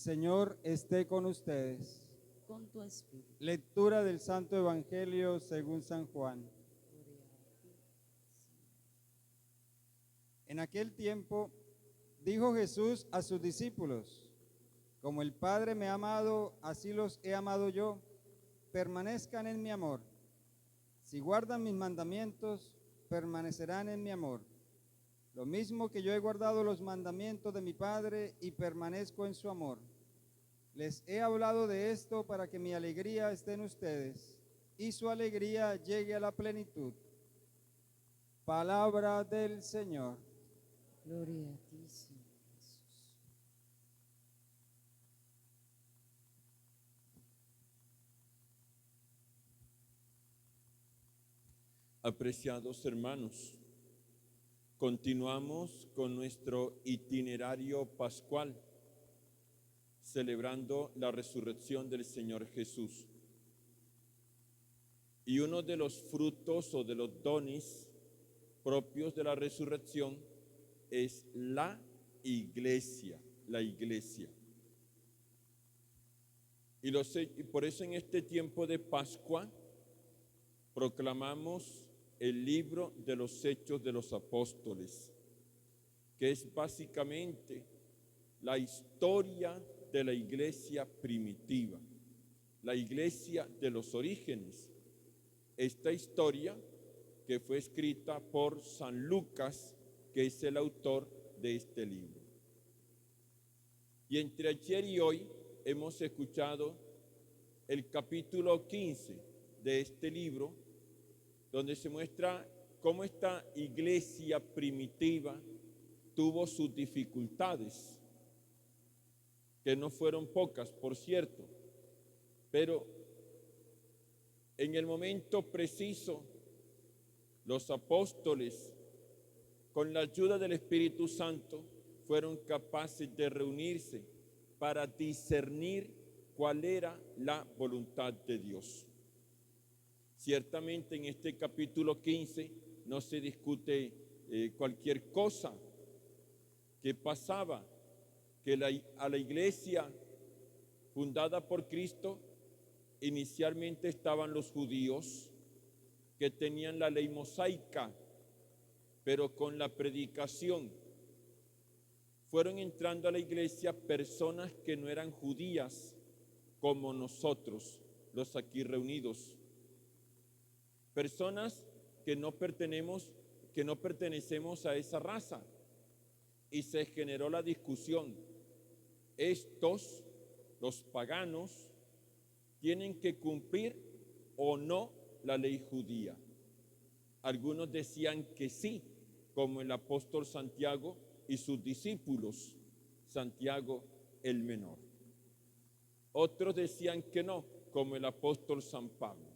Señor esté con ustedes. con tu espíritu. Lectura del Santo Evangelio según San Juan. Gloria a ti, Señor. En aquel tiempo dijo Jesús a sus discípulos: como el Padre me ha amado, así los he amado yo. Permanezcan en mi amor. Si guardan mis mandamientos, permanecerán en mi amor. Lo mismo que yo he guardado los mandamientos de mi Padre y permanezco en su amor. Les he hablado de esto para que mi alegría esté en ustedes y su alegría llegue a la plenitud. Palabra del Señor. Gloria a ti, Señor Jesús. Apreciados hermanos, continuamos con nuestro itinerario pascual, celebrando la resurrección del Señor Jesús. Y uno de los frutos o de los dones propios de la resurrección es la iglesia. Y por eso en este tiempo de Pascua proclamamos el libro de los Hechos de los Apóstoles, que es básicamente la historia de la iglesia primitiva, la iglesia de los orígenes. Esta historia que fue escrita por San Lucas, que es el autor de este libro. Y entre ayer y hoy hemos escuchado el capítulo 15 de este libro, donde se muestra cómo esta iglesia primitiva tuvo sus dificultades, que no fueron pocas, por cierto, pero en el momento preciso, los apóstoles, con la ayuda del Espíritu Santo, fueron capaces de reunirse para discernir cuál era la voluntad de Dios. Ciertamente en este capítulo 15 no se discute cualquier cosa que pasaba, que a la iglesia fundada por Cristo inicialmente estaban los judíos que tenían la ley mosaica, pero con la predicación fueron entrando a la iglesia personas que no eran judías como nosotros, los aquí reunidos. Personas que no pertenecemos a esa raza. Y se generó la discusión. Estos, los paganos, tienen que cumplir o no la ley judía. Algunos decían que sí, como el apóstol Santiago y sus discípulos, Santiago el menor. Otros decían que no, como el apóstol San Pablo.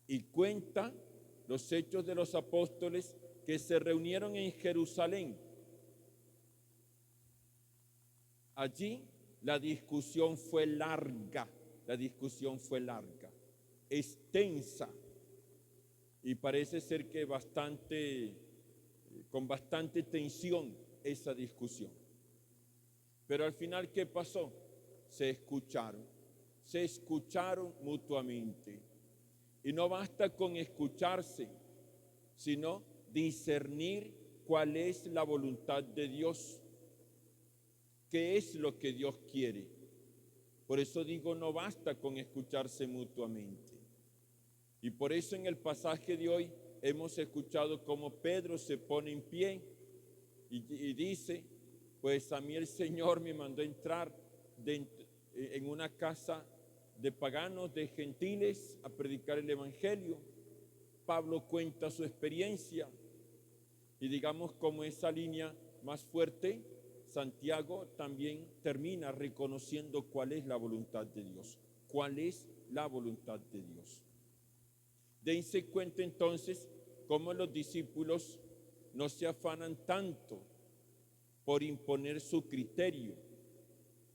Y cuenta los Hechos de los Apóstoles que se reunieron en Jerusalén. Allí la discusión fue larga, extensa, y parece ser que con bastante tensión esa discusión. Pero al final, ¿qué pasó? Se escucharon mutuamente. Y no basta con escucharse, sino discernir cuál es la voluntad de Dios, qué es lo que Dios quiere. Por eso digo, no basta con escucharse mutuamente. Y por eso en el pasaje de hoy hemos escuchado cómo Pedro se pone en pie y dice, pues a mí el Señor me mandó entrar en una casa de paganos, de gentiles, a predicar el evangelio. Pablo cuenta su experiencia y digamos como esa línea más fuerte, Santiago también termina reconociendo cuál es la voluntad de Dios. ¿Cuál es la voluntad de Dios? Dense cuenta entonces cómo los discípulos no se afanan tanto por imponer su criterio.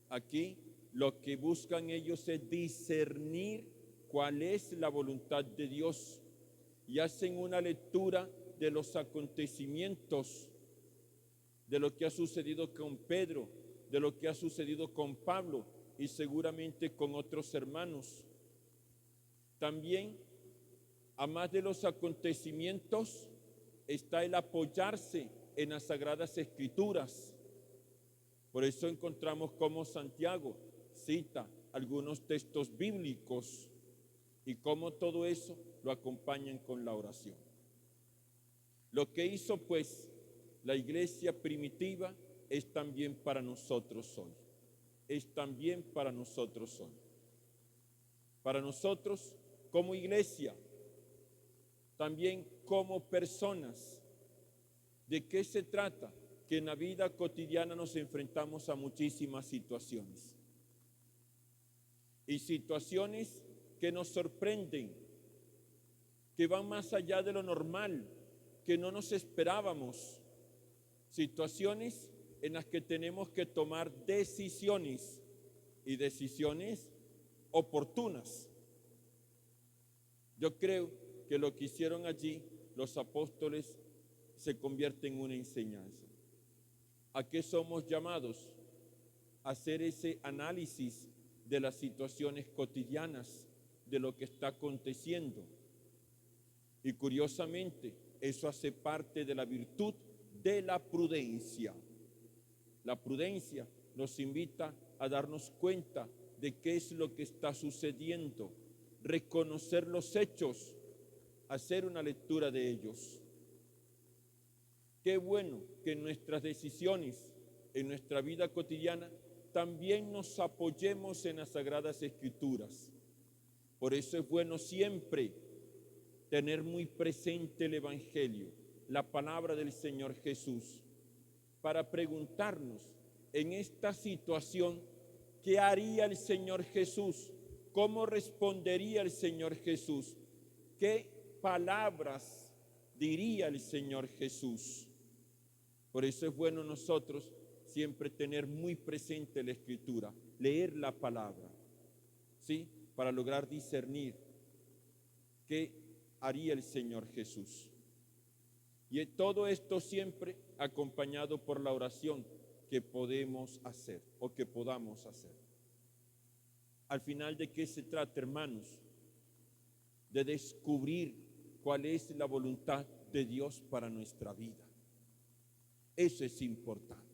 Aquí lo que buscan ellos es discernir cuál es la voluntad de Dios y hacen una lectura de los acontecimientos, de lo que ha sucedido con Pedro, de lo que ha sucedido con Pablo y seguramente con otros hermanos. También, a más de los acontecimientos, está el apoyarse en las Sagradas Escrituras. Por eso encontramos cómo Santiago cita algunos textos bíblicos y cómo todo eso lo acompañan con la oración. Lo que hizo pues la iglesia primitiva es también para nosotros hoy. Es también para nosotros hoy. Para nosotros como iglesia, también como personas. ¿De qué se trata? Que en la vida cotidiana nos enfrentamos a muchísimas situaciones. Y situaciones que nos sorprenden, que van más allá de lo normal, que no nos esperábamos. Situaciones en las que tenemos que tomar decisiones y decisiones oportunas. Yo creo que lo que hicieron allí los apóstoles se convierte en una enseñanza. ¿A qué somos llamados? A hacer ese análisis de las situaciones cotidianas, de lo que está aconteciendo. Y curiosamente, eso hace parte de la virtud de la prudencia. La prudencia nos invita a darnos cuenta de qué es lo que está sucediendo, reconocer los hechos, hacer una lectura de ellos. Qué bueno que en nuestras decisiones, en nuestra vida cotidiana, también nos apoyemos en las Sagradas Escrituras. Por eso es bueno siempre tener muy presente el Evangelio, la palabra del Señor Jesús, para preguntarnos en esta situación, ¿qué haría el Señor Jesús? ¿Cómo respondería el Señor Jesús? ¿Qué palabras diría el Señor Jesús? Por eso es bueno nosotros siempre tener muy presente la Escritura, leer la palabra, ¿sí? Para lograr discernir qué haría el Señor Jesús. Y todo esto siempre acompañado por la oración que podemos hacer o que podamos hacer. Al final, ¿de qué se trata, hermanos? De descubrir cuál es la voluntad de Dios para nuestra vida. Eso es importante.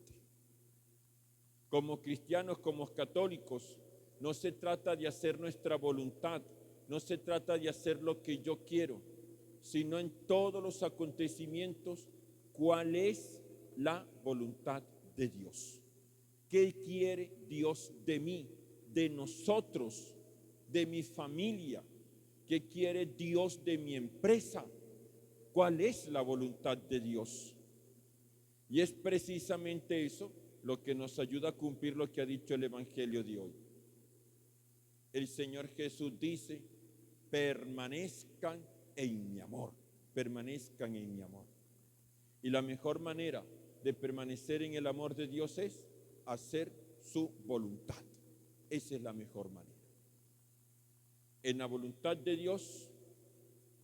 Como cristianos, como católicos, no se trata de hacer nuestra voluntad, no se trata de hacer lo que yo quiero, sino en todos los acontecimientos, cuál es la voluntad de Dios. ¿Qué quiere Dios de mí, de nosotros, de mi familia? ¿Qué quiere Dios de mi empresa? ¿Cuál es la voluntad de Dios? Y es precisamente eso lo que nos ayuda a cumplir lo que ha dicho el Evangelio de hoy. El Señor Jesús dice, permanezcan en mi amor, permanezcan en mi amor. Y la mejor manera de permanecer en el amor de Dios es hacer su voluntad. Esa es la mejor manera. En la voluntad de Dios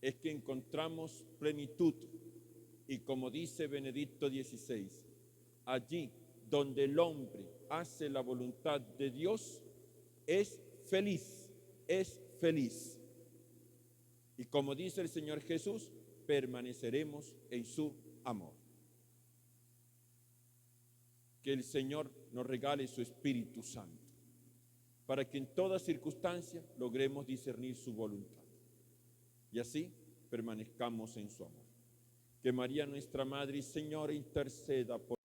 es que encontramos plenitud. Y como dice Benedicto XVI, allí donde el hombre hace la voluntad de Dios, es feliz, es feliz. Y como dice el Señor Jesús, permaneceremos en su amor. Que el Señor nos regale su Espíritu Santo, para que en toda circunstancia logremos discernir su voluntad. Y así permanezcamos en su amor. Que María, nuestra Madre y Señora, interceda por